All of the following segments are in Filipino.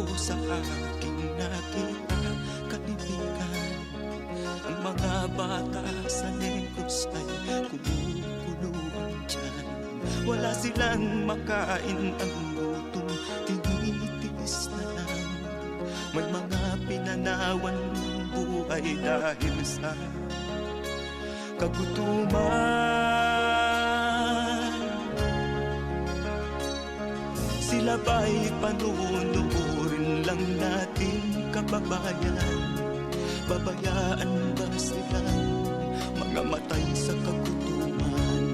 ko sa aking nakita, kaibigan. Ang mga bata sa Negros ay kumukuluan dyan. Wala silang makain, ang gutom tinitiis na lang. May mga pinanawan ng buhay dahil sa kagutuman. Sila ba'y panunuorin lang natin, kababayan? Babayaan ba silang mga matay sa kagutuman?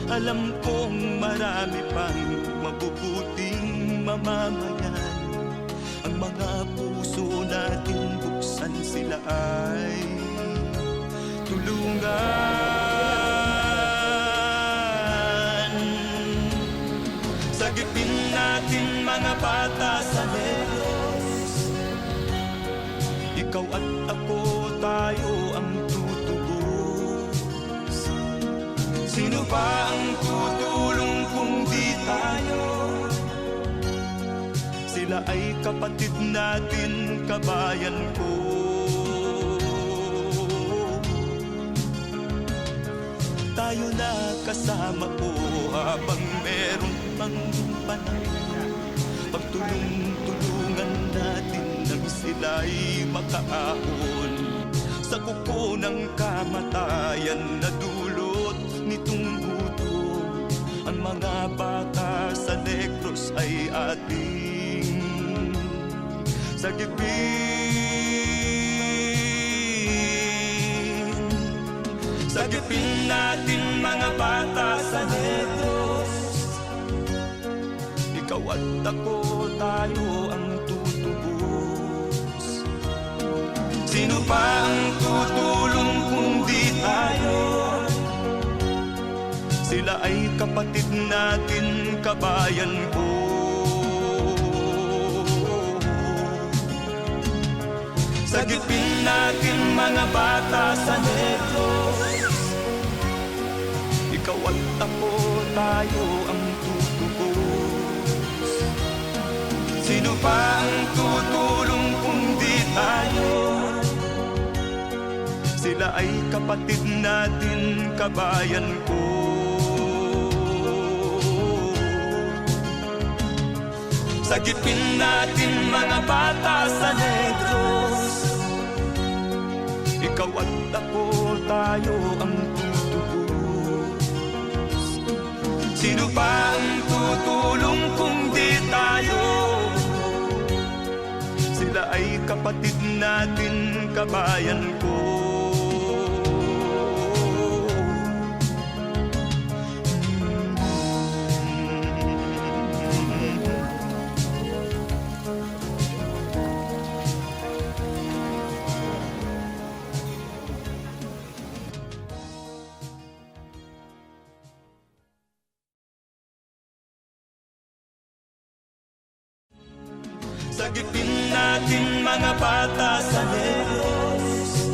Alam kong marami pang mabubuting mamamayan. Ang mga puso natin buksan, sila ay tulungan. Sagipin natin mga bata sa Negros. Ikaw at ako, tayo ang tutubos. Sino ba ang tutulong kung di tayo? Sila ay kapatid natin, kabayan ko. Tayo na kasama ko habang meron pang panahon. Pagtulong-tulungan natin nang sila'y makaahon sa kuko ng kamatayan na dulot nitong gutom. Ang mga bata sa Negros ay ating sagipin. Sagipin natin mga bata sa Negros. Ikaw at ako, tayo ang tutubos. Sino pa ang tutulong kung di tayo? Sila ay kapatid natin, kabayan ko. Sagipin natin mga bata sa Negros. Ikaw at ako, tayo ang tutubos. Sino pa ang tutulong kung di tayo? Sila ay kapatid natin, kabayan ko. Sagipin natin mga bata sa Negros. Ikaw at ako, tayo ang tutubos. Sino pa ang tutulong kung di tayo? Sila ay kapatid natin, kabayan ko. Sagipin natin mga bata sa Negros.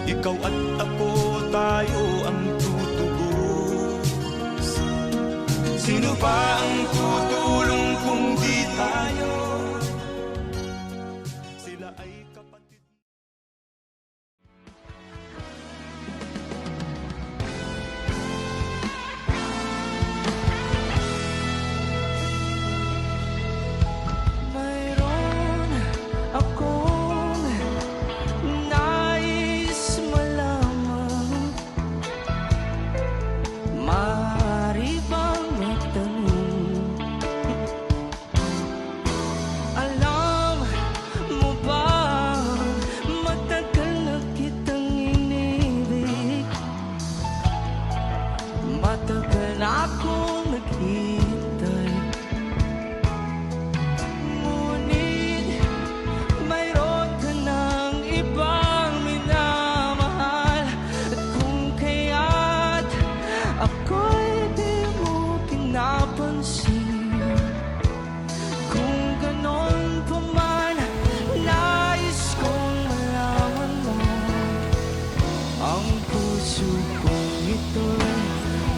Ikaw at ako, tayo ang tutubos. Sino ba ang tutulong kung di tayo? Sila ay kapatid.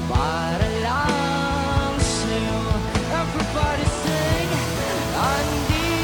Para lang sa'yo, everybody sing. Andito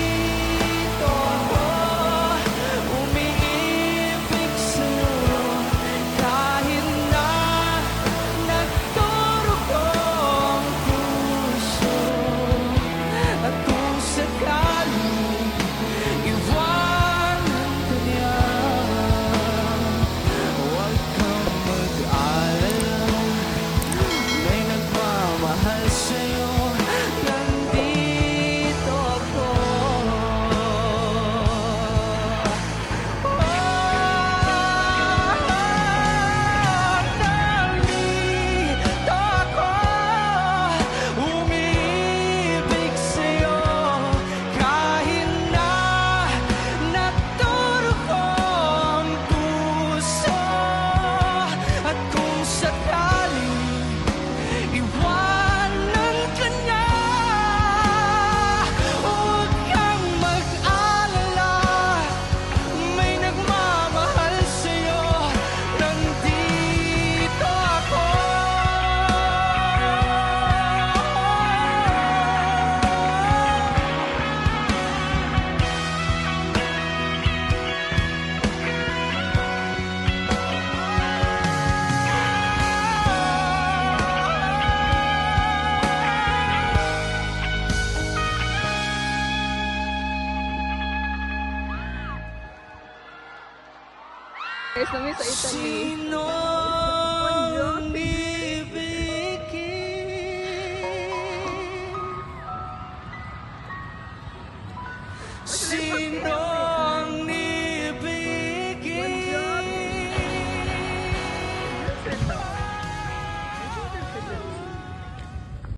Guys, kami sa Italy. Sinong bibigyan?